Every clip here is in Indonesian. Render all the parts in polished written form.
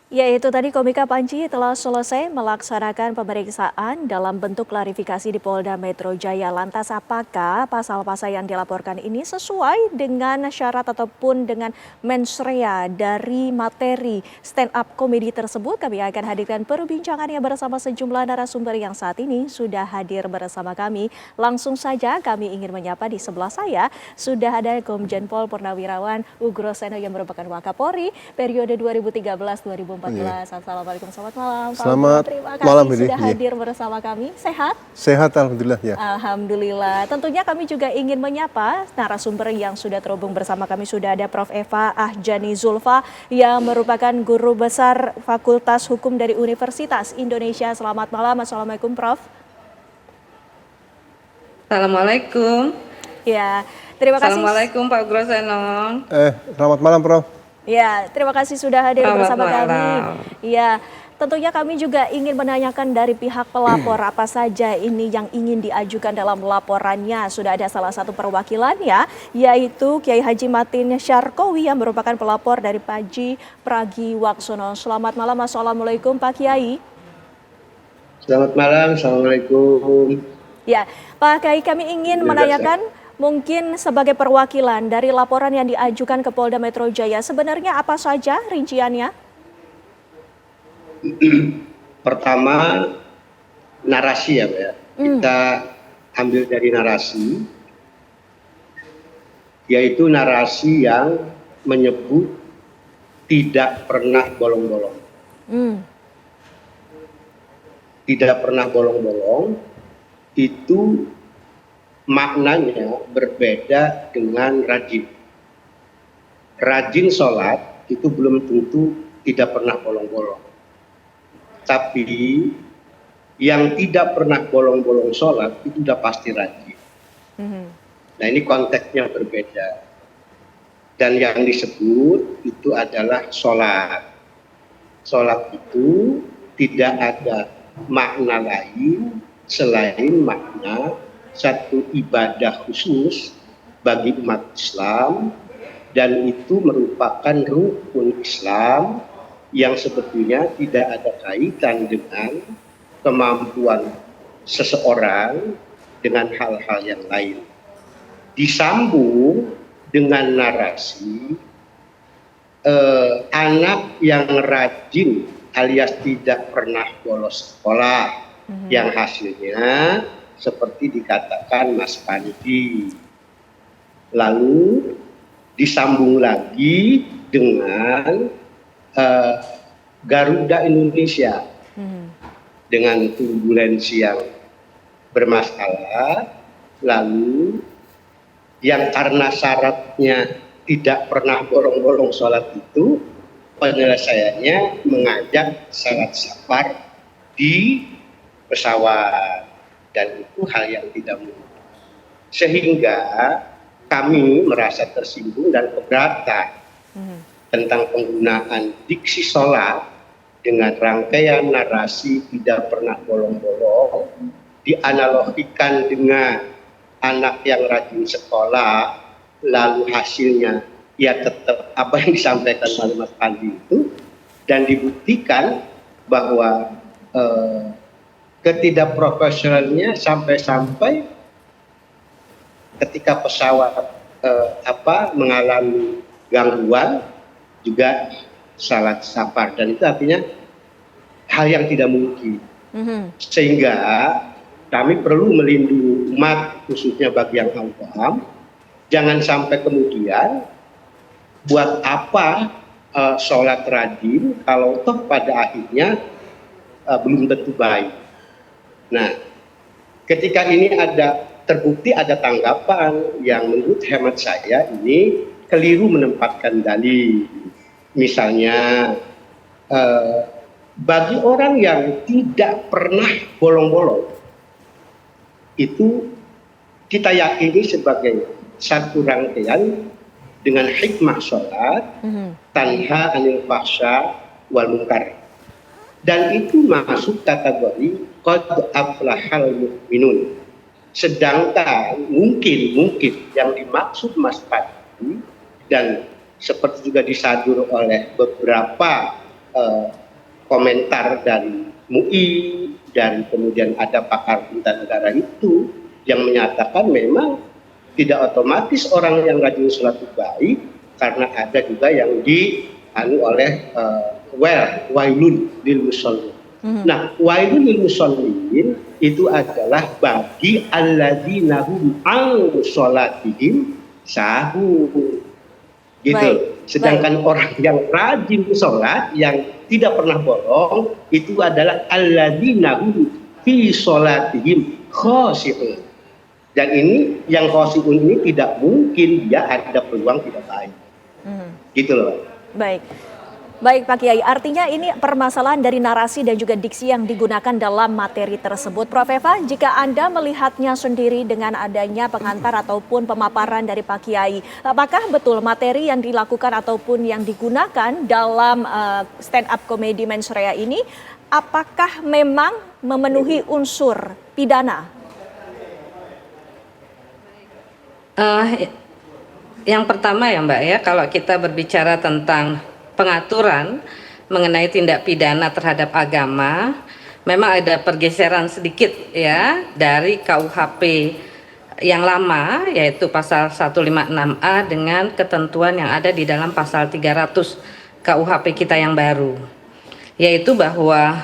Ya, itu tadi Komika Panji telah selesai melaksanakan pemeriksaan dalam bentuk klarifikasi di Polda Metro Jaya. Lantas apakah pasal-pasal yang dilaporkan ini sesuai dengan syarat ataupun dengan mens rea dari materi stand up komedi tersebut? Kami akan hadirkan perbincangannya bersama sejumlah narasumber yang saat ini sudah hadir bersama kami. Langsung saja kami ingin menyapa di sebelah saya sudah ada Komjen Pol Purnawirawan Ugro Seno yang merupakan Wakapolri periode 2013-2014. Assalamualaikum, selamat malam Pak Ugro. Selamat Terima malam kasih ini. sudah hadir bersama kami. Sehat? Sehat alhamdulillah ya. Alhamdulillah. Tentunya kami juga ingin menyapa narasumber yang sudah terhubung bersama kami. Sudah ada Prof. Eva Ahjani Zulfa yang merupakan guru besar Fakultas Hukum dari Universitas Indonesia. Selamat malam. Assalamualaikum Prof. Assalamualaikum. Ya, terima kasih. Assalamualaikum Pak Ugro Seno. Selamat malam Prof. Ya, terima kasih sudah hadir Selamat bersama kami. malam. Ya, tentunya kami juga ingin menanyakan dari pihak pelapor apa saja ini yang ingin diajukan dalam laporannya. Sudah ada salah satu perwakilannya, yaitu Kiai Haji Matin Syarkowi yang merupakan pelapor dari Panji Pragiwaksono. Selamat malam, Assalamualaikum Pak Kiai. Selamat malam, Assalamualaikum. Ya, Pak Kiai, kami ingin menanyakan mungkin sebagai perwakilan dari laporan yang diajukan ke Polda Metro Jaya, sebenarnya apa saja rinciannya? Pertama, narasi ya Pak ya. Kita ambil dari narasi, yaitu narasi yang menyebut tidak pernah bolong-bolong. Tidak pernah bolong-bolong, itu maknanya berbeda dengan rajin. Rajin sholat itu belum tentu tidak pernah bolong-bolong. Tapi yang tidak pernah bolong-bolong sholat itu sudah pasti rajin. Nah ini konteksnya berbeda. Dan yang disebut itu adalah sholat. Sholat itu tidak ada makna lain selain makna satu ibadah khusus bagi umat Islam, dan itu merupakan rukun Islam yang sebetulnya tidak ada kaitan dengan kemampuan seseorang dengan hal-hal yang lain. Disambung dengan narasi anak yang rajin alias tidak pernah bolos sekolah, yang hasilnya seperti dikatakan Mas Panji. Lalu disambung lagi dengan Garuda Indonesia dengan turbulensi yang bermasalah, lalu yang karena syaratnya tidak pernah bolong-bolong sholat itu penyelesaiannya mengajak salat safar di pesawat, dan itu hal yang tidak mungkin. Sehingga kami merasa tersinggung dan keberatan tentang penggunaan diksi sholat dengan rangkaian narasi tidak pernah bolong-bolong dianalogikan dengan anak yang rajin sekolah, lalu hasilnya ya tetap apa yang disampaikan oleh Mas Panji itu, dan dibuktikan bahwa ketidakprofesionalnya sampai-sampai ketika pesawat mengalami gangguan juga salat safar, dan itu artinya hal yang tidak mungkin. Sehingga kami perlu melindungi umat, khususnya bagi yang awam. Jangan sampai kemudian buat apa sholat rajin kalau toh pada akhirnya belum tentu baik. Nah, ketika ini terbukti ada tanggapan yang menurut hemat saya ini keliru menempatkan dalil. Misalnya bagi orang yang tidak pernah bolong-bolong, itu kita yakini sebagai satu rangkaian dengan hikmah sholat, tanha anil fahsya wal munkar, dan itu masuk kategori qad aflahal mu'minun. Sedangkan mungkin yang dimaksud Mas Panji dan seperti juga disadur oleh beberapa komentar dari MUI, dan kemudian ada pakar hukum negara itu yang menyatakan memang tidak otomatis orang yang rajin sholat itu baik, karena ada juga yang oleh wailun lil musallin. Nah, wailun lil musallin itu adalah bagi alladzina hum an sholatihim sahun. Gitu. Baik. Sedangkan orang yang rajin sholat, yang tidak pernah bolong, itu adalah alladzina hum fi sholatihim khoshi'un. Dan ini yang khoshi'un ini tidak mungkin dia ada peluang tidak baik. Gitu loh. Baik. Baik Pak Kiai, artinya ini permasalahan dari narasi dan juga diksi yang digunakan dalam materi tersebut. Prof. Eva, jika Anda melihatnya sendiri dengan adanya pengantar ataupun pemaparan dari Pak Kiai, apakah betul materi yang dilakukan ataupun yang digunakan dalam stand up comedy Mens Rea ini, apakah memang memenuhi unsur pidana? Yang pertama ya Mbak ya, kalau kita berbicara tentang pengaturan mengenai tindak pidana terhadap agama, memang ada pergeseran sedikit ya dari KUHP yang lama, yaitu pasal 156A dengan ketentuan yang ada di dalam pasal 300 KUHP kita yang baru, yaitu bahwa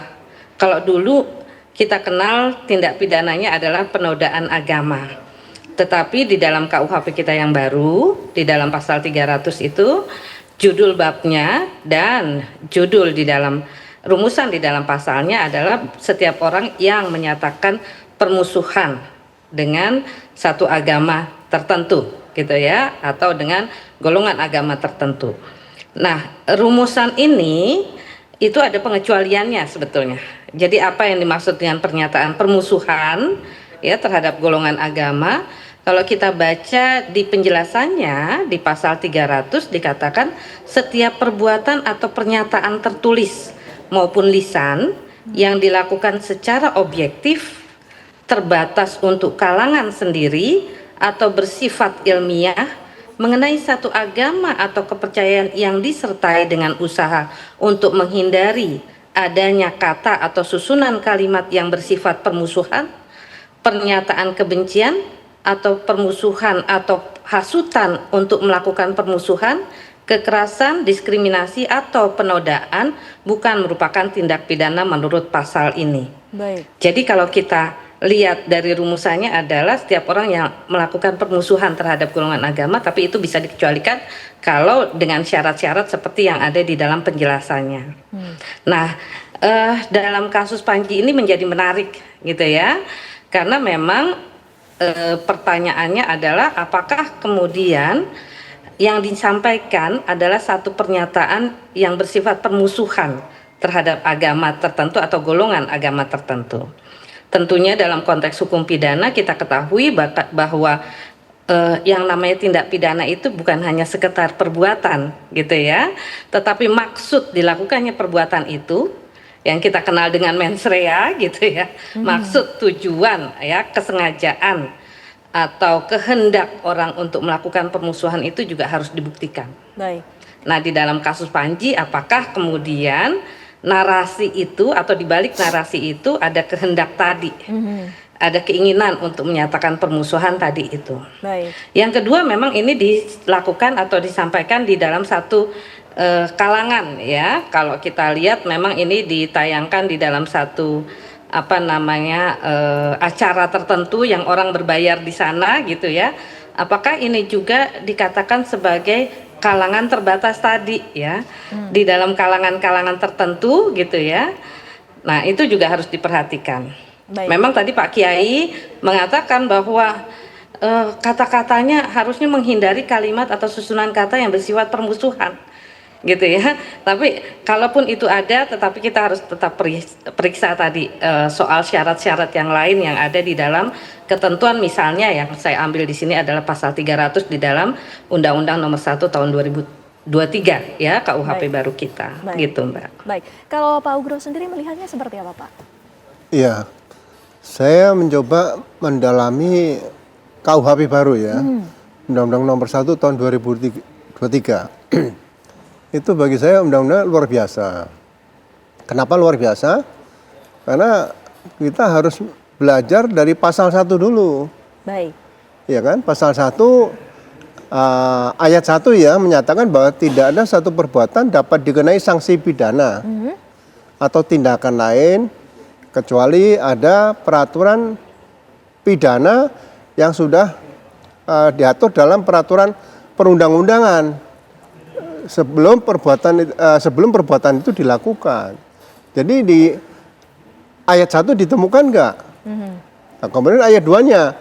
kalau dulu kita kenal tindak pidananya adalah penodaan agama, tetapi di dalam KUHP kita yang baru, di dalam pasal 300 itu judul babnya dan judul di dalam rumusan di dalam pasalnya adalah setiap orang yang menyatakan permusuhan dengan satu agama tertentu gitu ya, atau dengan golongan agama tertentu. Nah, rumusan ini itu ada pengecualiannya sebetulnya. Jadi apa yang dimaksud dengan pernyataan permusuhan ya terhadap golongan agama? Kalau kita baca di penjelasannya di pasal 300 dikatakan setiap perbuatan atau pernyataan tertulis maupun lisan yang dilakukan secara objektif, terbatas untuk kalangan sendiri atau bersifat ilmiah mengenai satu agama atau kepercayaan yang disertai dengan usaha untuk menghindari adanya kata atau susunan kalimat yang bersifat permusuhan, pernyataan kebencian, atau permusuhan atau hasutan untuk melakukan permusuhan, kekerasan, diskriminasi atau penodaan bukan merupakan tindak pidana menurut pasal ini. Baik. Jadi kalau kita lihat dari rumusannya adalah setiap orang yang melakukan permusuhan terhadap golongan agama, tapi itu bisa dikecualikan kalau dengan syarat-syarat seperti yang ada di dalam penjelasannya. Nah, dalam kasus Panji ini menjadi menarik gitu ya, karena memang pertanyaannya adalah apakah kemudian yang disampaikan adalah satu pernyataan yang bersifat permusuhan terhadap agama tertentu atau golongan agama tertentu. Tentunya dalam konteks hukum pidana kita ketahui bahwa yang namanya tindak pidana itu bukan hanya sekedar perbuatan gitu ya, tetapi maksud dilakukannya perbuatan itu yang kita kenal dengan mens rea gitu ya, maksud, tujuan ya, kesengajaan atau kehendak orang untuk melakukan permusuhan itu juga harus dibuktikan. Baik. Nah, di dalam kasus Panji apakah kemudian narasi itu atau dibalik narasi itu ada kehendak tadi, ada keinginan untuk menyatakan permusuhan tadi itu. Baik. Yang kedua memang ini dilakukan atau disampaikan di dalam satu kalangan ya. Kalau kita lihat memang ini ditayangkan di dalam satu acara tertentu yang orang berbayar di sana gitu ya. Apakah ini juga dikatakan sebagai kalangan terbatas tadi ya, di dalam kalangan-kalangan tertentu gitu ya. Nah, itu juga harus diperhatikan. Baik. Memang tadi Pak Kiai mengatakan bahwa kata-katanya harusnya menghindari kalimat atau susunan kata yang bersifat permusuhan gitu ya. Tapi kalaupun itu ada, tetapi kita harus tetap periksa tadi soal syarat-syarat yang lain yang ada di dalam ketentuan, misalnya yang saya ambil di sini adalah pasal 300 di dalam Undang-Undang Nomor 1 Tahun 2023 ya, KUHP baru kita. Baik. Gitu Mbak. Baik. Kalau Pak Ugro sendiri melihatnya seperti apa Pak? Iya, saya mencoba mendalami KUHP baru ya, Undang-Undang Nomor 1 Tahun 2023. Itu bagi saya undang-undang luar biasa. Kenapa luar biasa? Karena kita harus belajar dari pasal 1 dulu. Baik. Ya kan? Pasal 1 ayat 1 ya menyatakan bahwa tidak ada satu perbuatan dapat dikenai sanksi pidana atau tindakan lain kecuali ada peraturan pidana yang sudah diatur dalam peraturan perundang-undangan sebelum perbuatan itu dilakukan. Jadi di ayat 1 ditemukan enggak? Nah, kemudian ayat 2-nya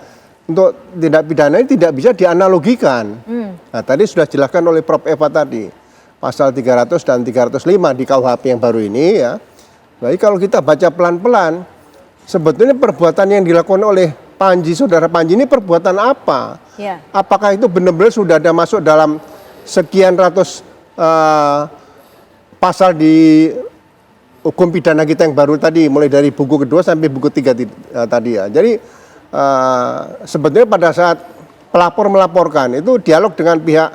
untuk tindak pidana ini tidak bisa dianalogikan. Nah, tadi sudah dijelaskan oleh Prof. Eva tadi. Pasal 300 dan 305 di KUHP yang baru ini ya. Jadi kalau kita baca pelan-pelan, sebetulnya perbuatan yang dilakukan oleh Panji, saudara Panji ini perbuatan apa? Ya. Apakah itu benar-benar sudah ada masuk dalam sekian ratus pasal di hukum pidana kita yang baru tadi, mulai dari buku kedua sampai buku 3 tadi ya. Jadi sebetulnya pada saat pelapor melaporkan itu dialog dengan pihak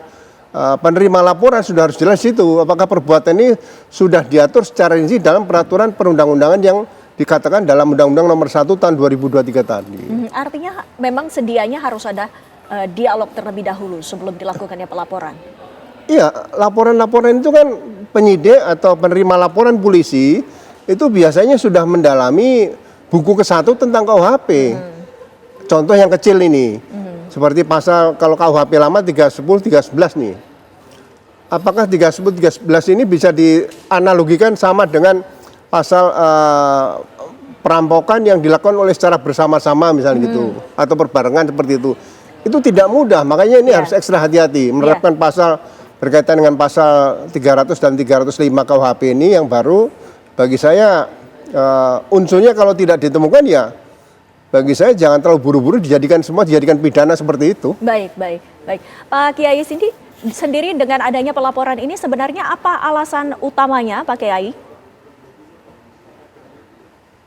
penerima laporan sudah harus jelas itu apakah perbuatan ini sudah diatur secara rinci dalam peraturan perundang-undangan yang dikatakan dalam Undang-Undang Nomor 1 Tahun 2023 tadi. Artinya memang sedianya harus ada dialog terlebih dahulu sebelum dilakukannya pelaporan. Iya, laporan-laporan itu kan penyidik atau penerima laporan polisi itu biasanya sudah mendalami buku ke-1 tentang KUHP. Contoh yang kecil ini, seperti pasal kalau KUHP lama 310, 311 nih. Apakah 310, 311 ini bisa dianalogikan sama dengan pasal perampokan yang dilakukan oleh secara bersama-sama misalnya gitu, atau berbarengan seperti itu tidak mudah, makanya ini harus ekstra hati-hati menerapkan pasal berkaitan dengan pasal 300 dan 305 KUHP ini yang baru. Bagi saya unsurnya kalau tidak ditemukan ya bagi saya jangan terlalu buru-buru dijadikan pidana seperti itu. Baik. Pak Kiai sendiri dengan adanya pelaporan ini sebenarnya apa alasan utamanya Pak Kiai?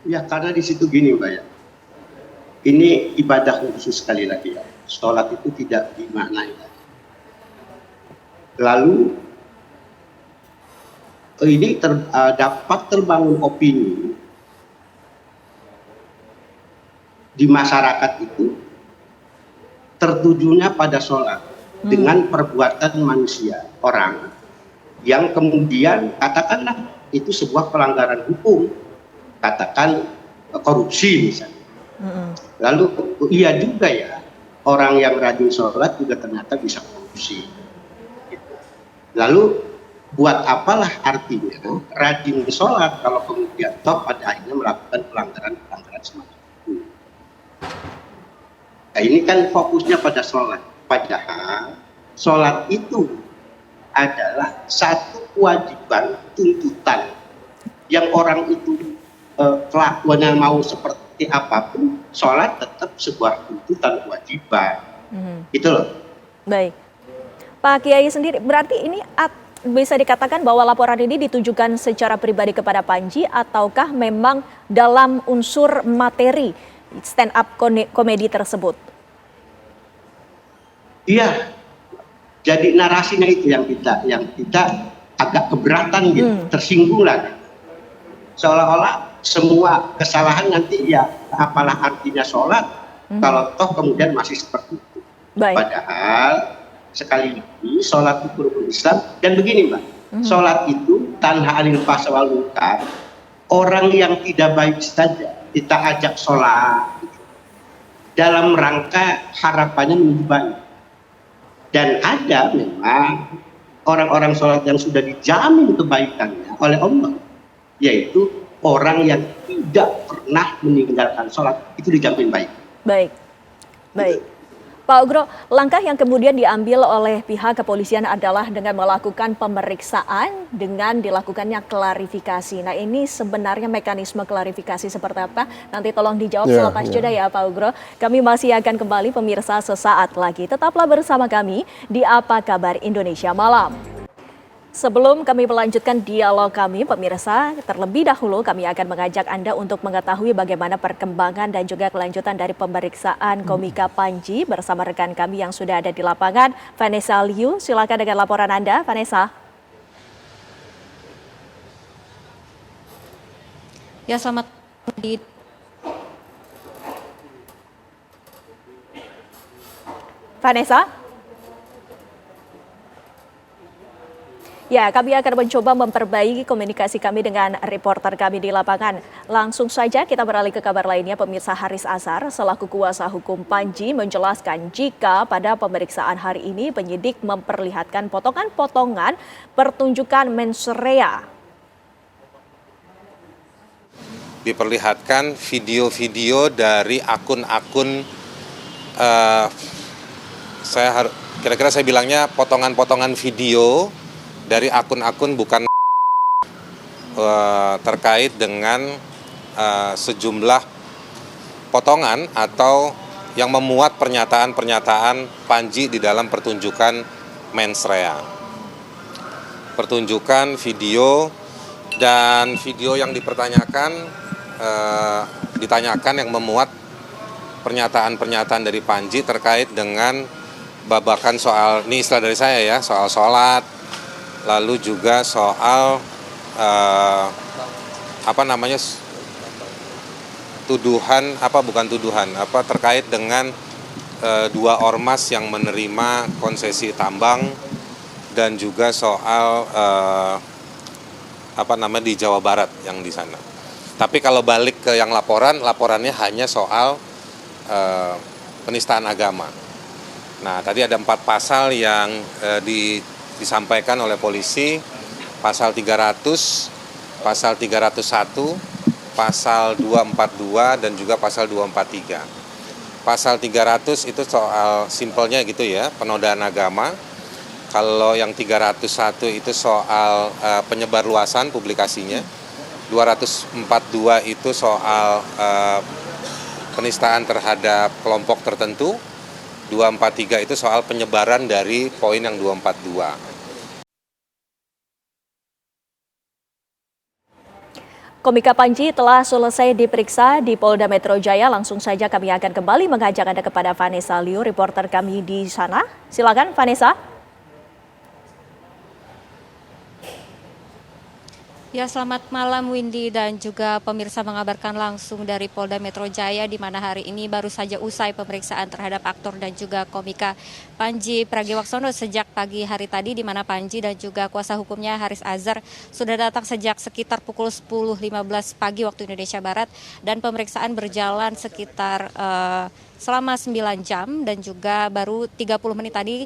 Ya karena di situ gini Mbak ya, ini ibadah khusus sekali lagi ya, sholat itu tidak dimaknai. Lalu ini dapat terbangun opini di masyarakat itu tertujunya pada sholat dengan perbuatan manusia, orang yang kemudian katakanlah itu sebuah pelanggaran hukum, katakan korupsi misalnya. Lalu iya juga ya, orang yang rajin sholat juga ternyata bisa korupsi. Lalu buat apalah artinya rajin sholat kalau kemudian toh pada akhirnya melakukan pelanggaran semacam itu. Nah ini kan fokusnya pada sholat. Padahal sholat itu adalah satu kewajiban tuntutan yang orang itu kelakuannya mau seperti apapun, sholat tetap sebuah tuntutan kewajiban. Itu loh. Baik. Pak Kiai sendiri, berarti ini bisa dikatakan bahwa laporan ini ditujukan secara pribadi kepada Panji ataukah memang dalam unsur materi stand up komedi tersebut? Iya, jadi narasinya itu yang kita agak keberatan gitu, tersinggung lah. Seolah-olah semua kesalahan nanti ya apalah artinya sholat kalau toh kemudian masih seperti itu. Baik. Padahal sekali lagi sholat itu rukun Islam dan begini Mbak, sholat itu tanha anil fahsya wal munkar, orang yang tidak baik saja kita ajak sholat dalam rangka harapannya menuju baik. Dan ada memang orang-orang sholat yang sudah dijamin kebaikannya oleh Allah, yaitu orang yang tidak pernah meninggalkan sholat, itu dijamin baik. Baik. Pak Ugro, langkah yang kemudian diambil oleh pihak kepolisian adalah dengan melakukan pemeriksaan dengan dilakukannya klarifikasi. Nah ini sebenarnya mekanisme klarifikasi seperti apa? Nanti tolong dijawab selepas jeda ya Pak Ugro. Kami masih akan kembali pemirsa sesaat lagi. Tetaplah bersama kami di Apa Kabar Indonesia Malam. Sebelum kami melanjutkan dialog kami, pemirsa, terlebih dahulu kami akan mengajak Anda untuk mengetahui bagaimana perkembangan dan juga kelanjutan dari pemeriksaan komika Panji bersama rekan kami yang sudah ada di lapangan. Vanessa Liu, silakan dengan laporan Anda, Vanessa. Ya, selamat di Vanessa? Ya, kami akan mencoba memperbaiki komunikasi kami dengan reporter kami di lapangan. Langsung saja kita beralih ke kabar lainnya. Pemirsa, Haris Azhar selaku kuasa hukum Panji menjelaskan jika pada pemeriksaan hari ini penyidik memperlihatkan potongan-potongan pertunjukan mensrea. Diperlihatkan video-video dari akun-akun, kira-kira saya bilangnya potongan-potongan video dari akun-akun bukan terkait dengan sejumlah potongan atau yang memuat pernyataan-pernyataan Panji di dalam pertunjukan mensrea. Pertunjukan video dan video yang ditanyakan yang memuat pernyataan-pernyataan dari Panji terkait dengan babakan soal, ini istilah dari saya ya, soal sholat, lalu juga soal terkait dengan dua ormas yang menerima konsesi tambang dan juga soal di Jawa Barat yang di sana. Tapi kalau balik ke yang laporannya hanya soal penistaan agama. Nah, tadi ada 4 pasal yang disampaikan oleh polisi, pasal 300, pasal 301, pasal 242, dan juga pasal 243. Pasal 300 itu soal simpelnya gitu ya, penodaan agama. Kalau yang 301 itu soal penyebarluasan publikasinya. 242 itu soal penistaan terhadap kelompok tertentu. 243 itu soal penyebaran dari poin yang 242. Komika Panji telah selesai diperiksa di Polda Metro Jaya. Langsung saja kami akan kembali mengajak Anda kepada Vanessa Liu, reporter kami di sana. Silakan Vanessa. Ya, selamat malam Windy dan juga pemirsa, mengabarkan langsung dari Polda Metro Jaya di mana hari ini baru saja usai pemeriksaan terhadap aktor dan juga komika Panji Pragiwaksono sejak pagi hari tadi, di mana Panji dan juga kuasa hukumnya Haris Azhar sudah datang sejak sekitar pukul 10.15 pagi waktu Indonesia Barat, dan pemeriksaan berjalan sekitar selama 9 jam, dan juga baru 30 menit tadi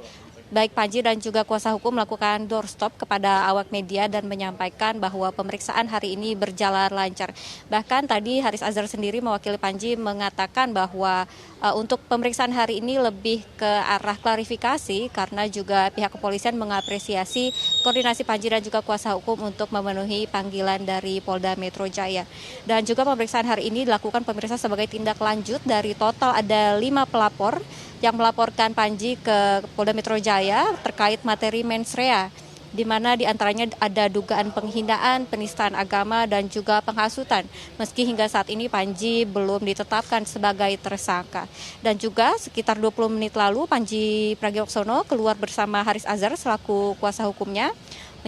baik Panji dan juga kuasa hukum melakukan doorstop kepada awak media dan menyampaikan bahwa pemeriksaan hari ini berjalan lancar. Bahkan tadi Haris Azhar sendiri mewakili Panji mengatakan bahwa untuk pemeriksaan hari ini lebih ke arah klarifikasi, karena juga pihak kepolisian mengapresiasi koordinasi Panji dan juga kuasa hukum untuk memenuhi panggilan dari Polda Metro Jaya. Dan juga pemeriksaan hari ini dilakukan pemirsa sebagai tindak lanjut dari total ada 5 pelapor yang melaporkan Panji ke Polda Metro Jaya terkait materi mensrea, di mana diantaranya ada dugaan penghinaan, penistaan agama, dan juga penghasutan. Meski hingga saat ini Panji belum ditetapkan sebagai tersangka. Dan juga sekitar 20 menit lalu Panji Pragiwaksono keluar bersama Haris Azhar selaku kuasa hukumnya,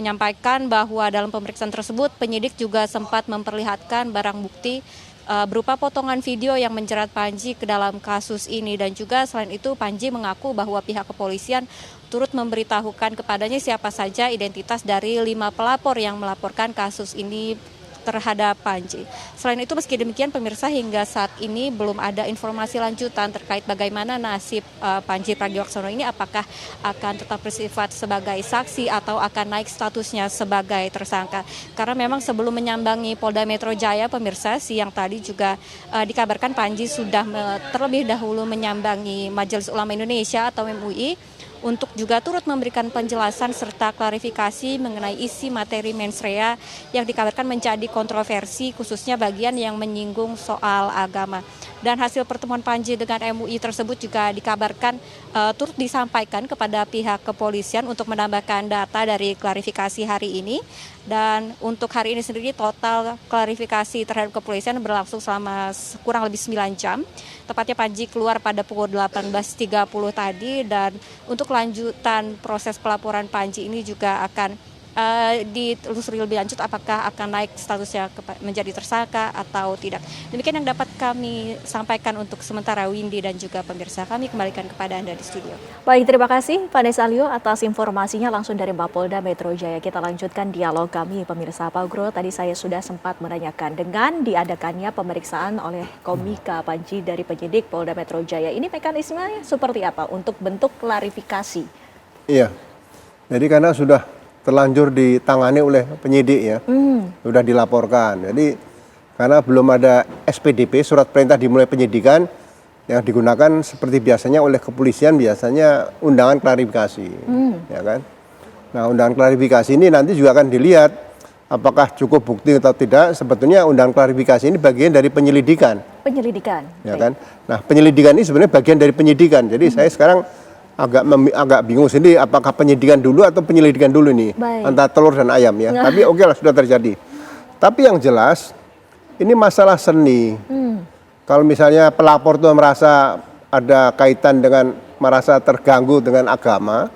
menyampaikan bahwa dalam pemeriksaan tersebut penyidik juga sempat memperlihatkan barang bukti berupa potongan video yang menjerat Panji ke dalam kasus ini. Dan juga selain itu Panji mengaku bahwa pihak kepolisian turut memberitahukan kepadanya siapa saja identitas dari 5 pelapor yang melaporkan kasus ini terhadap Panji. Selain itu, meski demikian pemirsa, hingga saat ini belum ada informasi lanjutan terkait bagaimana nasib Panji Pragiwaksono ini, apakah akan tetap bersifat sebagai saksi atau akan naik statusnya sebagai tersangka. Karena memang sebelum menyambangi Polda Metro Jaya, pemirsa, siang tadi juga dikabarkan Panji sudah terlebih dahulu menyambangi Majelis Ulama Indonesia atau MUI untuk juga turut memberikan penjelasan serta klarifikasi mengenai isi materi mensrea yang dikabarkan menjadi kontroversi, khususnya bagian yang menyinggung soal agama. Dan hasil pertemuan Panji dengan MUI tersebut juga dikabarkan turut disampaikan kepada pihak kepolisian untuk menambahkan data dari klarifikasi hari ini. Dan untuk hari ini sendiri total klarifikasi terhadap kepolisian berlangsung selama kurang lebih 9 jam. Tepatnya Panji keluar pada pukul 18.30 tadi, dan untuk lanjutan proses pelaporan Panji ini juga akan ditelusuri lebih lanjut apakah akan naik statusnya menjadi tersangka atau tidak. Demikian yang dapat kami sampaikan untuk sementara, Windy dan juga pemirsa. Kami kembalikan kepada Anda di studio. Baik, terima kasih Vanessa Alio atas informasinya langsung dari Mapolda Metro Jaya. Kita lanjutkan dialog kami, pemirsa. Pak Ugro, tadi saya sudah sempat menanyakan dengan diadakannya pemeriksaan oleh Komika Panji dari penyidik Polda Metro Jaya. Ini mekanismenya seperti apa untuk bentuk klarifikasi? Iya, jadi karena sudah terlanjur ditangani oleh penyidik ya, sudah dilaporkan. Jadi karena belum ada SPDP, surat perintah dimulai penyidikan, yang digunakan seperti biasanya oleh kepolisian biasanya undangan klarifikasi, ya kan. Nah, undangan klarifikasi ini nanti juga akan dilihat apakah cukup bukti atau tidak. Sebetulnya undangan klarifikasi ini bagian dari penyelidikan. Penyelidikan, Ya kan. Nah, penyelidikan ini sebenarnya bagian dari penyidikan. Jadi saya sekarang agak bingung sendiri apakah penyidikan dulu atau penyelidikan dulu nih. Baik. Antara telur dan ayam ya. Tapi oke lah, sudah terjadi. Tapi yang jelas ini masalah seni. Kalau misalnya pelapor tuh merasa ada kaitan dengan, merasa terganggu dengan agama,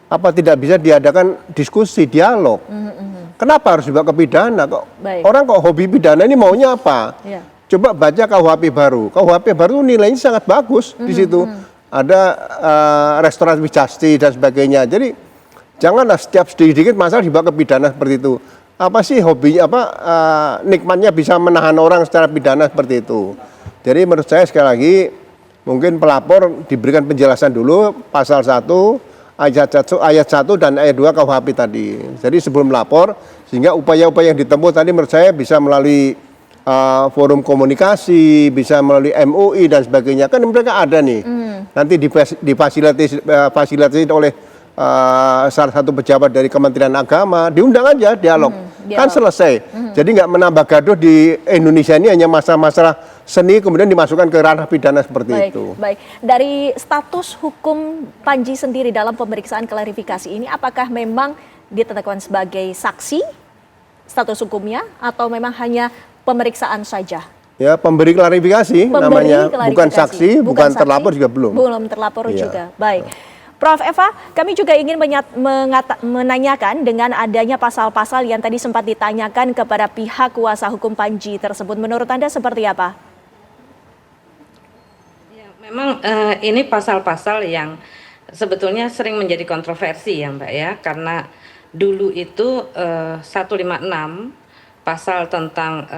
apa tidak bisa diadakan diskusi, dialog? Kenapa harus dibawa ke pidana? Baik. Orang kok hobi pidana ini maunya apa? Ya. Coba baca KUHP baru. KUHP baru nilainya sangat bagus di situ. Ada restoratif justice dan sebagainya. Jadi janganlah setiap sedikit masalah dibawa ke pidana seperti itu. Apa sih hobinya, nikmatnya bisa menahan orang secara pidana seperti itu. Jadi menurut saya sekali lagi mungkin pelapor diberikan penjelasan dulu pasal 1 ayat 1 dan ayat 2 KUHP tadi. Jadi sebelum melapor, sehingga upaya-upaya yang ditempuh tadi menurut saya bisa melalui forum komunikasi, bisa melalui MUI dan sebagainya. Kan mereka ada nih. Nanti difasilitasi oleh salah satu pejabat dari Kementerian Agama, diundang aja dialog. Kan selesai. Jadi nggak menambah gaduh di Indonesia ini hanya masalah-masalah seni kemudian dimasukkan ke ranah pidana seperti itu. Baik. Dari status hukum Panji sendiri dalam pemeriksaan klarifikasi ini, apakah memang ditetapkan sebagai saksi status hukumnya atau memang hanya pemeriksaan saja? Ya, pemberi klarifikasi namanya, bukan saksi, bukan terlapor juga belum. Belum terlapor Iya. juga. Baik. Prof. Eva, kami juga ingin menanyakan dengan adanya pasal-pasal yang tadi sempat ditanyakan kepada pihak kuasa hukum Panji tersebut. Menurut Anda seperti apa? Ya, memang ini pasal-pasal yang sebetulnya sering menjadi kontroversi ya Mbak ya, karena dulu itu 156 pasal tentang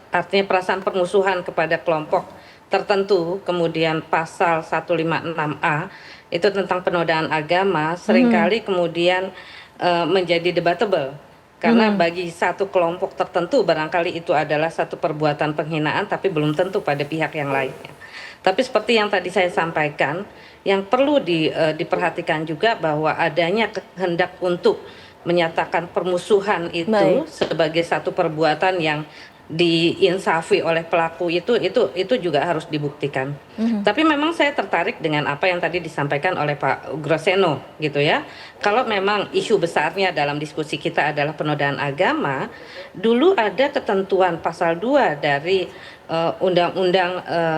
artinya perasaan permusuhan kepada kelompok tertentu, kemudian pasal 156A itu tentang penodaan agama seringkali kemudian menjadi debatable karena bagi satu kelompok tertentu barangkali itu adalah satu perbuatan penghinaan, tapi belum tentu pada pihak yang lainnya. Tapi seperti yang tadi saya sampaikan, yang perlu diperhatikan juga bahwa adanya kehendak untuk menyatakan permusuhan itu sebagai satu perbuatan yang diinsafi oleh pelaku itu juga harus dibuktikan. Tapi memang saya tertarik dengan apa yang tadi disampaikan oleh Pak Groseno gitu ya. Kalau memang isu besarnya dalam diskusi kita adalah penodaan agama, dulu ada ketentuan pasal 2 dari Undang-Undang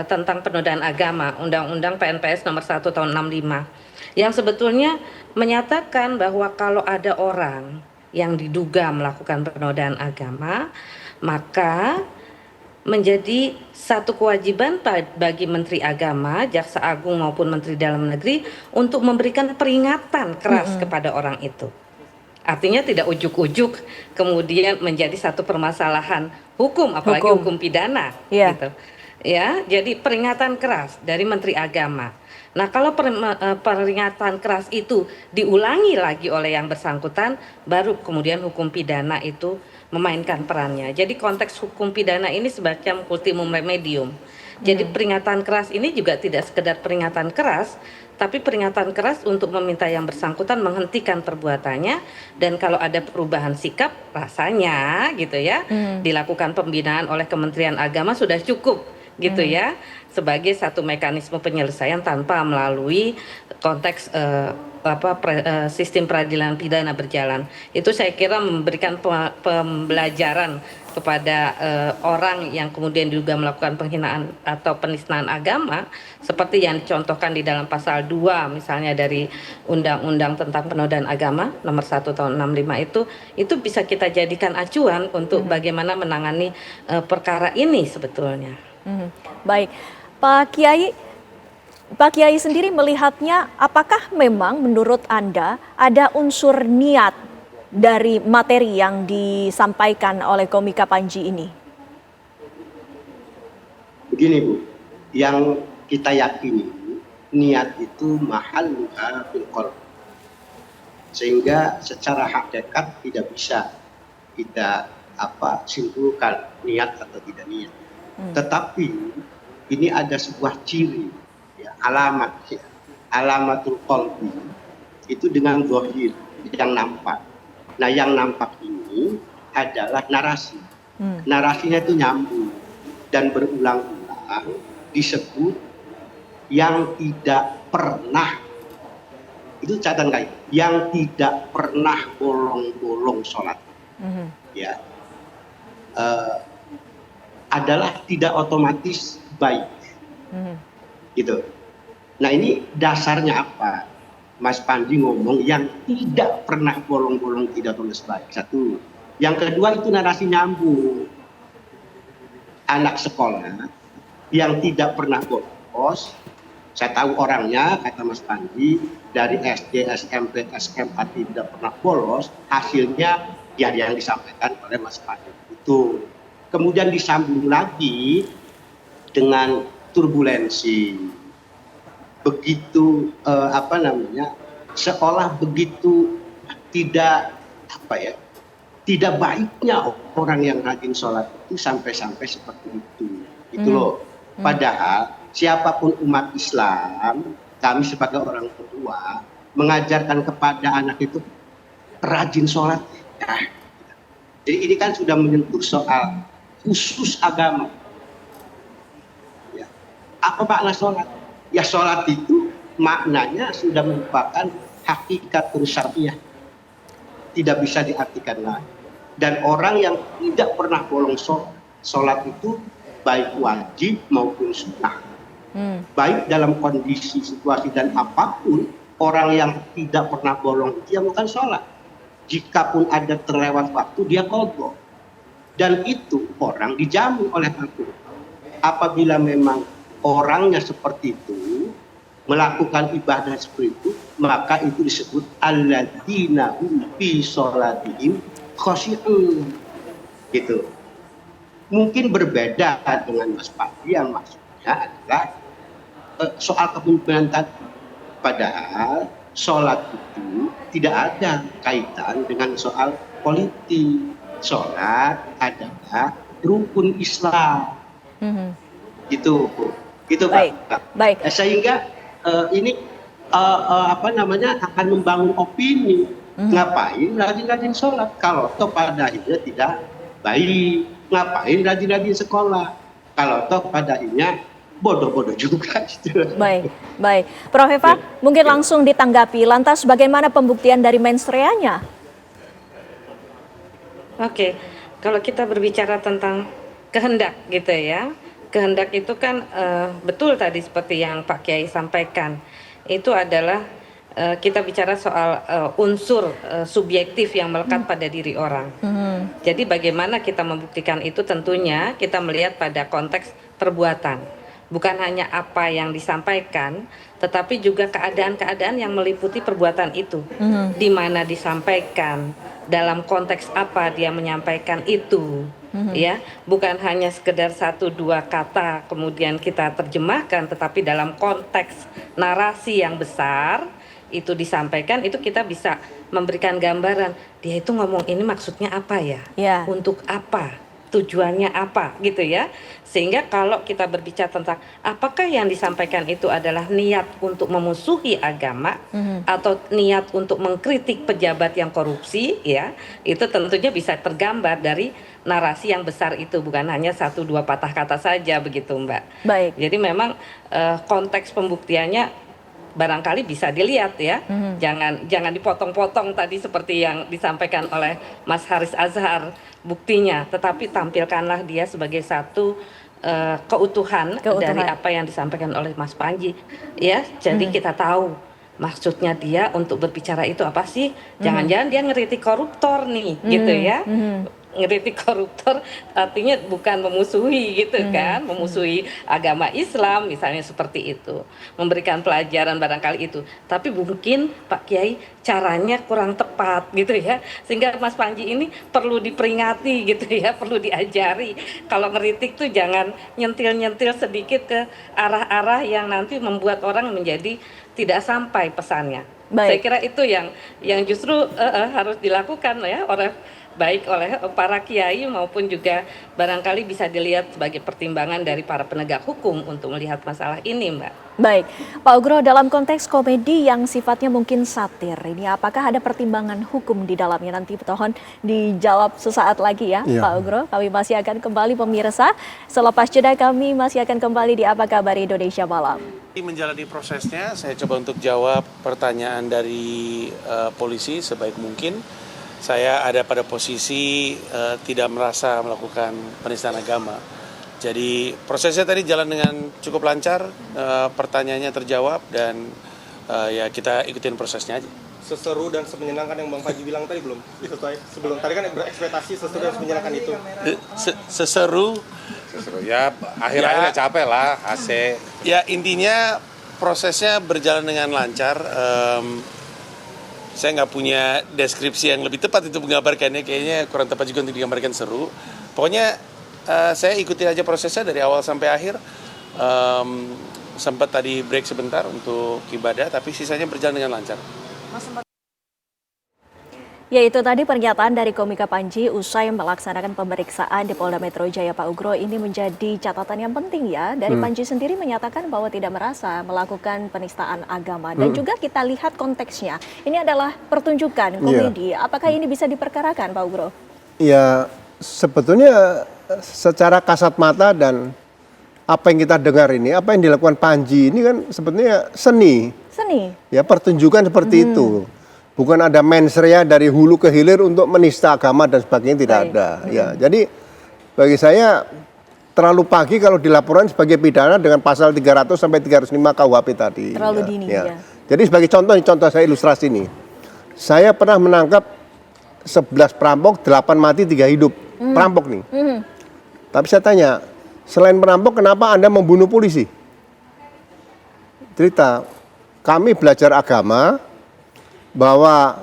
tentang penodaan agama, Undang-Undang PNPS nomor 1 tahun 65, yang sebetulnya menyatakan bahwa kalau ada orang yang diduga melakukan penodaan agama, maka menjadi satu kewajiban bagi Menteri Agama, Jaksa Agung maupun Menteri Dalam Negeri untuk memberikan peringatan keras kepada orang itu. Artinya tidak ujuk-ujuk kemudian menjadi satu permasalahan hukum, apalagi hukum pidana, gitu. Ya, jadi peringatan keras dari Menteri Agama. Nah, kalau peringatan keras itu diulangi lagi oleh yang bersangkutan, baru kemudian hukum pidana itu memainkan perannya. Jadi konteks hukum pidana ini semacam ultimum remedium. Jadi peringatan keras ini juga tidak sekedar peringatan keras, tapi peringatan keras untuk meminta yang bersangkutan menghentikan perbuatannya, dan kalau ada perubahan sikap rasanya gitu ya, dilakukan pembinaan oleh Kementerian Agama sudah cukup gitu ya, sebagai satu mekanisme penyelesaian tanpa melalui konteks sistem peradilan pidana berjalan. Itu saya kira memberikan pembelajaran kepada orang yang kemudian juga melakukan penghinaan atau penistaan agama seperti yang dicontohkan di dalam pasal 2 misalnya dari Undang-Undang tentang Penodaan Agama nomor 1 tahun 65 itu bisa kita jadikan acuan untuk bagaimana menangani perkara ini sebetulnya. Baik, Pak Kiai sendiri melihatnya, apakah memang menurut Anda ada unsur niat dari materi yang disampaikan oleh Komika Panji ini? Begini Bu, yang kita yakini niat itu mahalluha fil qalb. Sehingga secara hakikat tidak bisa kita simpulkan niat atau tidak niat. Tetapi ini ada sebuah ciri, ya, alamatul qalbi itu dengan zahir yang nampak. Nah, yang nampak ini adalah narasi. Narasinya itu nyambung dan berulang-ulang disebut yang tidak pernah, itu catatan kayak yang tidak pernah bolong-bolong sholat, ya, adalah tidak otomatis baik, gitu. Nah, ini dasarnya apa? Mas Panji ngomong yang tidak pernah bolong-bolong tidak tulis baik. Satu. Yang kedua itu narasi nyambung. Anak sekolah yang tidak pernah bolos, saya tahu orangnya, kata Mas Panji, dari SD, SMP, SMA tidak pernah bolos, hasilnya ya yang disampaikan oleh Mas Panji. Itu. Kemudian disambung lagi dengan turbulensi. Begitu seolah begitu tidak tidak baiknya orang yang rajin sholat itu sampai seperti itu loh. Padahal siapapun umat Islam, kami sebagai orang tua mengajarkan kepada anak itu rajin sholat. Nah, jadi ini kan sudah menyentuh soal khusus agama. Ya. Apa makna sholat? Ya, sholat itu maknanya sudah merupakan hakikat syariah, tidak bisa diartikan lain. Dan orang yang tidak pernah bolong sholat itu baik wajib maupun sunnah, baik dalam kondisi situasi dan apapun, orang yang tidak pernah bolong dia bukan sholat. Jikapun ada terlewat waktu dia qadha, dan itu orang dijamin oleh Al-Quran. Apabila memang orangnya seperti itu, melakukan ibadah seperti itu, maka itu disebut alladzina hum fi sholatihim khashi'un. Gitu. Mungkin berbeda dengan Mas Panji yang maksudnya adalah soal kepemimpinan tadi. Padahal sholat itu tidak ada kaitan dengan soal politik. Sholat adalah rukun Islam. Gitu Baik, Pak. baik. Sehingga ini akan membangun opini. Ngapain rajin-rajin sholat kalau toh pada akhirnya tidak baik? Ngapain rajin-rajin sekolah kalau toh pada akhirnya bodoh-bodoh juga gitu. Baik. Prof. Eva, mungkin langsung ditanggapi. Lantas bagaimana pembuktian dari mensreanya? Oke, kalau kita berbicara tentang kehendak gitu ya, kehendak itu kan betul tadi seperti yang Pak Kiai sampaikan, itu adalah kita bicara soal unsur subjektif yang melekat pada diri orang. Jadi bagaimana kita membuktikan itu, tentunya kita melihat pada konteks perbuatan. Bukan hanya apa yang disampaikan, tetapi juga keadaan-keadaan yang meliputi perbuatan itu. Di mana disampaikan, dalam konteks apa dia menyampaikan itu. Ya, bukan hanya sekedar 1-2 kata kemudian kita terjemahkan, tetapi dalam konteks narasi yang besar itu disampaikan, itu kita bisa memberikan gambaran dia itu ngomong ini maksudnya apa ya, untuk apa tujuannya apa gitu ya. Sehingga kalau kita berbicara tentang apakah yang disampaikan itu adalah niat untuk memusuhi agama atau niat untuk mengkritik pejabat yang korupsi ya, itu tentunya bisa tergambar dari narasi yang besar itu, bukan hanya 1-2 patah kata saja begitu Mbak. Baik. Jadi memang konteks pembuktiannya barangkali bisa dilihat ya, jangan dipotong-potong tadi seperti yang disampaikan oleh Mas Haris Azhar buktinya, tetapi tampilkanlah dia sebagai satu keutuhan dari apa yang disampaikan oleh Mas Panji ya. Jadi kita tahu maksudnya dia untuk berbicara itu apa sih, jangan-jangan dia ngeritik koruptor nih gitu ya. Ngeritik koruptor artinya bukan memusuhi gitu kan, memusuhi agama Islam misalnya seperti itu, memberikan pelajaran barangkali itu, tapi mungkin Pak Kiai caranya kurang tepat gitu ya, sehingga Mas Panji ini perlu diperingati gitu ya, perlu diajari kalau ngeritik tuh jangan nyentil-nyentil sedikit ke arah-arah yang nanti membuat orang menjadi tidak sampai pesannya. Baik. Saya kira itu yang justru harus dilakukan ya baik oleh para kiai maupun juga barangkali bisa dilihat sebagai pertimbangan dari para penegak hukum untuk melihat masalah ini, Mbak. Baik, Pak Ugro, dalam konteks komedi yang sifatnya mungkin satir, ini apakah ada pertimbangan hukum di dalamnya? Nanti mohon dijawab sesaat lagi ya, Pak Ugro. Kami masih akan kembali pemirsa. Selepas jeda kami masih akan kembali di Apa Kabar Indonesia Malam. Menjalani prosesnya, saya coba untuk jawab pertanyaan dari polisi sebaik mungkin. Saya ada pada posisi tidak merasa melakukan penistaan agama. Jadi prosesnya tadi jalan dengan cukup lancar, pertanyaannya terjawab dan ya kita ikutin prosesnya aja. Seseru dan semenyenangkan yang Bang Panji bilang tadi belum sesuai sebelum tadi kan berekspektasi seseru dan semenyenangkan itu. Seseru Ya akhir-akhirnya capek lah AC. ya, intinya prosesnya berjalan dengan lancar. Saya nggak punya deskripsi yang lebih tepat itu menggambarkannya, kayaknya kurang tepat juga untuk digambarkan seru. Pokoknya saya ikutin aja prosesnya dari awal sampai akhir. Sempat tadi break sebentar untuk ibadah, tapi sisanya berjalan dengan lancar. Ya, itu tadi pernyataan dari komika Panji usai melaksanakan pemeriksaan di Polda Metro Jaya. Pak Ugro, ini menjadi catatan yang penting ya. Dari Panji sendiri menyatakan bahwa tidak merasa melakukan penistaan agama. Dan juga kita lihat konteksnya. Ini adalah pertunjukan komedi. Apakah ini bisa diperkarakan, Pak Ugro? Ya, sebetulnya secara kasat mata dan apa yang kita dengar ini, apa yang dilakukan Panji ini kan sebetulnya seni. Seni? Ya, pertunjukan seperti itu. Bukan ada mens rea dari hulu ke hilir untuk menista agama dan sebagainya, tidak ada. Ya, jadi bagi saya terlalu pagi kalau dilaporkan sebagai pidana dengan pasal 300 sampai 305 KUHP tadi. Terlalu dini ya. Jadi sebagai contoh saya ilustrasi ini. Saya pernah menangkap 11 perampok, 8 mati, 3 hidup. Perampok nih. Tapi saya tanya, selain perampok kenapa Anda membunuh polisi? Cerita, kami belajar agama bahwa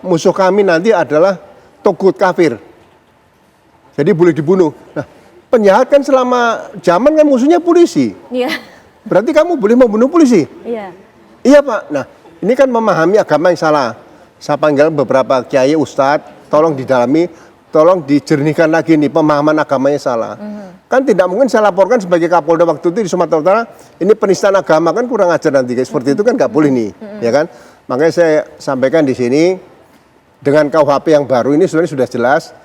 musuh kami nanti adalah togut kafir. Jadi boleh dibunuh. Nah, penjahat kan selama zaman kan musuhnya polisi. Iya. Berarti kamu boleh membunuh polisi? Iya. Iya Pak. Nah, ini kan memahami agama yang salah. Saya panggil beberapa kiai ustadz, tolong didalami, tolong dijernihkan lagi nih pemahaman agamanya salah. Kan tidak mungkin saya laporkan sebagai Kapolda waktu itu di Sumatera Utara, ini penistaan agama, kan kurang ajar nanti. Seperti itu kan nggak boleh nih, ya kan? Makanya saya sampaikan di sini, dengan KUHP yang baru ini sebenarnya sudah jelas,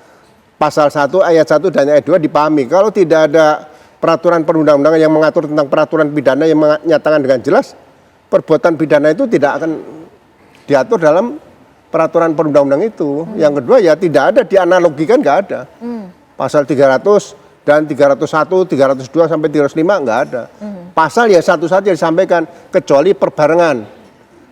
pasal 1, ayat 1 dan ayat 2 dipahami. Kalau tidak ada peraturan perundang-undangan yang mengatur tentang peraturan pidana yang menyatakan dengan jelas, perbuatan pidana itu tidak akan diatur dalam peraturan perundang-undang itu. Yang kedua ya tidak ada, dianalogikan nggak ada. Pasal 300 dan 301, 302 sampai 305 nggak ada. Pasal ya satu saja disampaikan, kecuali perbarengan.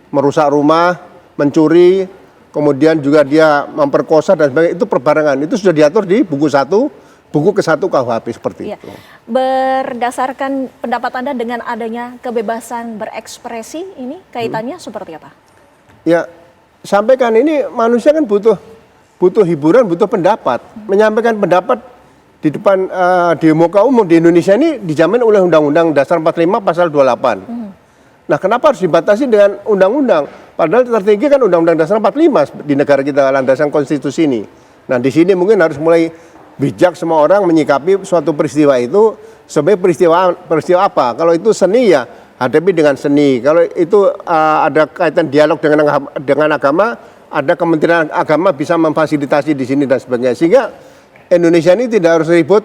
Merusak rumah, mencuri, kemudian juga dia memperkosa dan sebagainya, itu perbarengan. Itu sudah diatur di buku 1, buku ke-1 KUHP seperti itu. Berdasarkan pendapat Anda dengan adanya kebebasan berekspresi ini kaitannya seperti apa? Ya, sampaikan ini manusia kan butuh hiburan, butuh pendapat. Menyampaikan pendapat di depan di muka umum di Indonesia ini dijamin oleh Undang-Undang Dasar 45 pasal 28. Nah, kenapa harus dibatasi dengan undang-undang? Padahal tertinggi kan Undang-Undang Dasar 45 di negara kita, landasan konstitusi ini. Nah, di sini mungkin harus mulai bijak semua orang menyikapi suatu peristiwa itu sebagai peristiwa apa. Kalau itu seni ya hadapi dengan seni. Kalau itu ada kaitan dialog dengan agama, ada Kementerian Agama bisa memfasilitasi di sini dan sebagainya. Sehingga Indonesia ini tidak harus ribut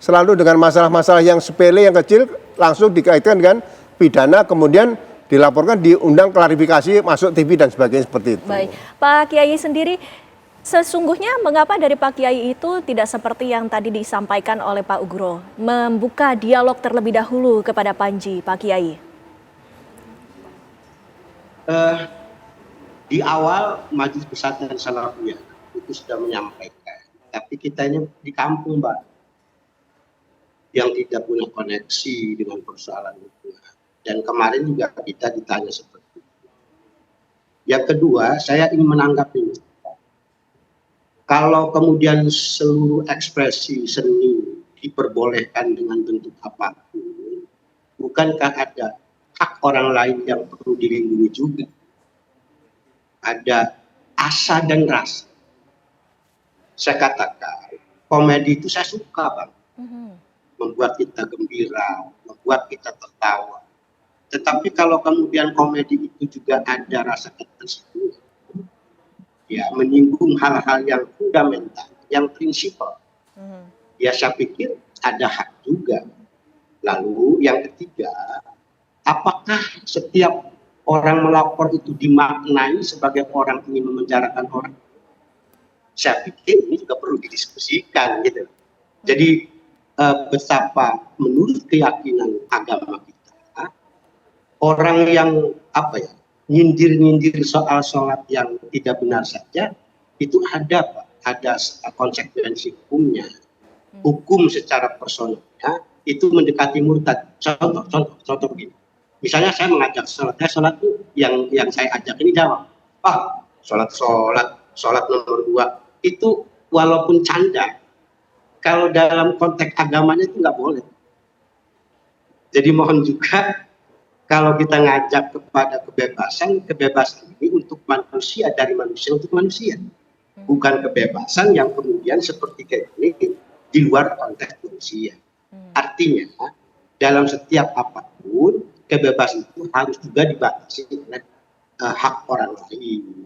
selalu dengan masalah-masalah yang sepele, yang kecil, langsung dikaitkan dengan pidana, kemudian dilaporkan, diundang klarifikasi, masuk TV dan sebagainya seperti itu. Baik, Pak Kiai sendiri, sesungguhnya mengapa dari Pak Kiai itu tidak seperti yang tadi disampaikan oleh Pak Ugro, membuka dialog terlebih dahulu kepada Panji, Pak Kiai? Di awal Majelis Persatuan Salafiyah itu sudah menyampaikan, tapi kita ini di kampung, Mbak, yang tidak punya koneksi dengan persoalan itu. Dan kemarin juga kita ditanya seperti itu. Yang kedua, saya ingin menanggapi, kalau kemudian seluruh ekspresi seni diperbolehkan dengan bentuk apapun, bukankah ada hak orang lain yang perlu dilindungi juga? Ada asa dan rasa. Saya katakan, komedi itu saya suka, Bang. Membuat kita gembira, membuat kita tertawa. Tetapi kalau kemudian komedi itu juga ada rasa ketersinggungan, ya menyinggung hal-hal yang fundamental, yang prinsipal, ya saya pikir ada hak juga. Lalu yang ketiga, apakah setiap orang melapor itu dimaknai sebagai orang ingin memenjarakan orang? Saya pikir ini juga perlu didiskusikan gitu. Jadi betapa menurut keyakinan agama kita, orang yang nyindir-nyindir soal sholat yang tidak benar saja, itu ada konsekuensi hukumnya. Hukum secara personalnya itu mendekati murtad. Contoh begini. Misalnya saya mengajak sholat itu yang saya ajak ini jawab, sholat nomor 2 itu walaupun canda, kalau dalam konteks agamanya itu nggak boleh. Jadi mohon juga kalau kita ngajak kepada kebebasan ini untuk manusia, dari manusia untuk manusia. Bukan kebebasan yang kemudian seperti kayak ini di luar konteks manusia. Artinya dalam setiap apapun, kebebasan itu harus juga dibatasi oleh hak orang lain.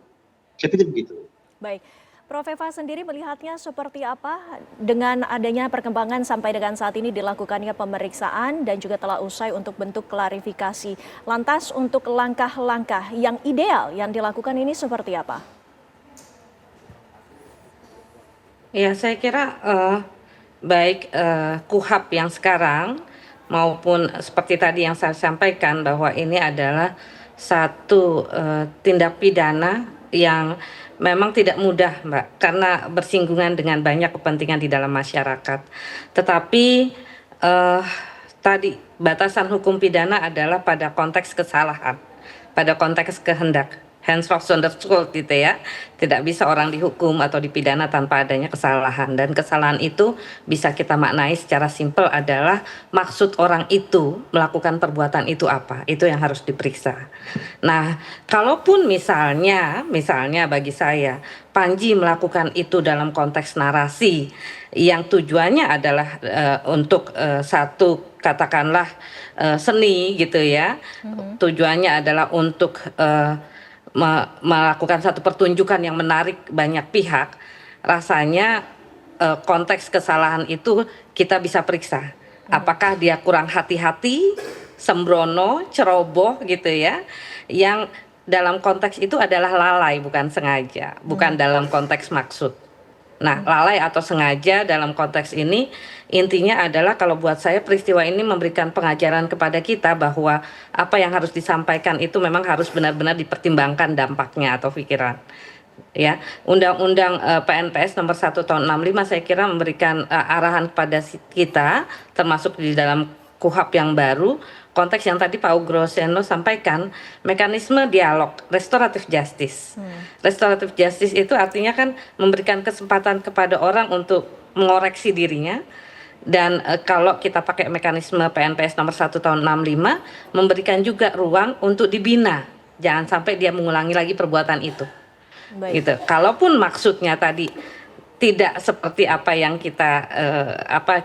Saya pikir begitu. Baik. Prof. Eva sendiri melihatnya seperti apa dengan adanya perkembangan sampai dengan saat ini dilakukannya pemeriksaan dan juga telah usai untuk bentuk klarifikasi. Lantas untuk langkah-langkah yang ideal yang dilakukan ini seperti apa? Ya, saya kira baik KUHAP yang sekarang maupun seperti tadi yang saya sampaikan bahwa ini adalah satu tindak pidana yang memang tidak mudah, Mbak, karena bersinggungan dengan banyak kepentingan di dalam masyarakat. Tetapi tadi batasan hukum pidana adalah pada konteks kesalahan, pada konteks kehendak. Henceforth understood gitu ya, tidak bisa orang dihukum atau dipidana tanpa adanya kesalahan, dan kesalahan itu bisa kita maknai secara simpel adalah maksud orang itu melakukan perbuatan itu apa, itu yang harus diperiksa. Nah, kalaupun misalnya bagi saya Panji melakukan itu dalam konteks narasi yang tujuannya adalah untuk satu katakanlah seni gitu ya, tujuannya adalah untuk melakukan satu pertunjukan yang menarik banyak pihak, rasanya konteks kesalahan itu kita bisa periksa. Apakah dia kurang hati-hati, sembrono, ceroboh gitu ya, yang dalam konteks itu adalah lalai bukan sengaja, bukan dalam konteks maksud. Nah, lalai atau sengaja dalam konteks ini intinya adalah kalau buat saya peristiwa ini memberikan pengajaran kepada kita bahwa apa yang harus disampaikan itu memang harus benar-benar dipertimbangkan dampaknya atau pikiran. Ya, Undang-Undang PNPS nomor 1 tahun 65 saya kira memberikan arahan kepada kita, termasuk di dalam KUHAP yang baru, konteks yang tadi Pak Ugro Seno sampaikan, mekanisme dialog, restoratif justice. Restoratif justice itu artinya kan memberikan kesempatan kepada orang untuk mengoreksi dirinya, dan kalau kita pakai mekanisme PNPS nomor 1 tahun 65, memberikan juga ruang untuk dibina, jangan sampai dia mengulangi lagi perbuatan itu. Gitu. Kalaupun maksudnya tadi tidak seperti apa yang kita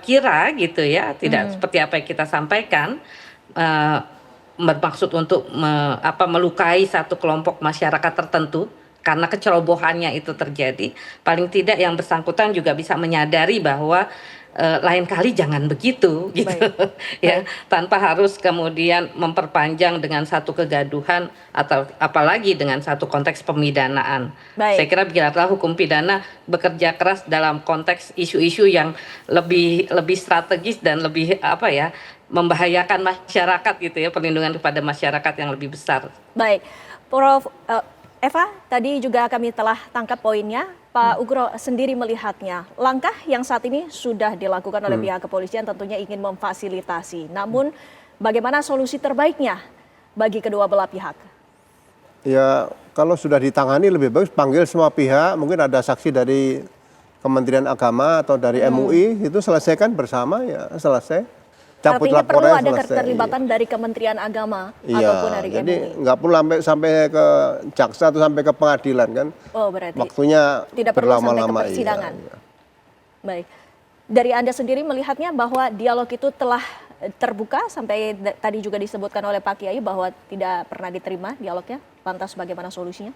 kira gitu ya, tidak seperti apa yang kita sampaikan, bermaksud untuk melukai satu kelompok masyarakat tertentu karena kecerobohannya itu terjadi, paling tidak yang bersangkutan juga bisa menyadari bahwa lain kali jangan begitu gitu ya, tanpa harus kemudian memperpanjang dengan satu kegaduhan atau apalagi dengan satu konteks pemidanaan. Saya kira biarlah hukum pidana bekerja keras dalam konteks isu-isu yang lebih strategis dan lebih membahayakan masyarakat gitu ya, perlindungan kepada masyarakat yang lebih besar. Baik, Prof. Eva, tadi juga kami telah tangkap poinnya. Pak Ugro sendiri melihatnya, langkah yang saat ini sudah dilakukan oleh pihak kepolisian tentunya ingin memfasilitasi. Namun bagaimana solusi terbaiknya bagi kedua belah pihak? Ya, kalau sudah ditangani lebih bagus panggil semua pihak, mungkin ada saksi dari Kementerian Agama atau dari MUI, itu selesaikan bersama ya, selesai. Cabut Artinya perlu laporannya, ada selesai. keterlibatan dari Kementerian Agama ataupun dari jadi MUI. nggak perlu sampai ke jaksa atau sampai ke pengadilan kan. Oh, berarti waktunya tidak perlu sampai ke berlama-lama. persidangan. Baik. Dari Anda sendiri melihatnya bahwa dialog itu telah terbuka sampai tadi juga disebutkan oleh Pak Kiai bahwa tidak pernah diterima dialognya. Lantas bagaimana solusinya?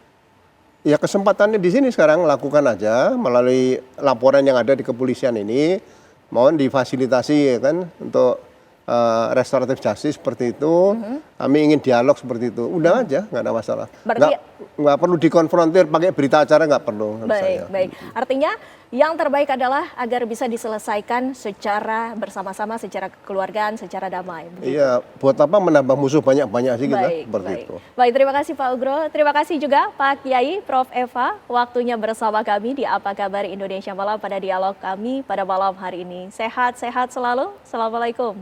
Ya kesempatannya di sini sekarang lakukan aja melalui laporan yang ada di kepolisian ini, mohon difasilitasi ya kan untuk restoratif justice seperti itu. Kami ingin dialog seperti itu, udah aja, nggak ada masalah. Berarti nggak perlu dikonfrontir pakai berita acara, nggak perlu. Baik. Artinya yang terbaik adalah agar bisa diselesaikan secara bersama-sama, secara kekeluargaan, secara damai. Begitu? Iya, buat apa menambah musuh banyak-banyak sih kita seperti itu. Baik, terima kasih Pak Ugro. Terima kasih juga Pak Kiai, Prof. Eva, waktunya bersama kami di Apa Kabar Indonesia Malam pada dialog kami pada malam hari ini. Sehat-sehat selalu. Assalamualaikum.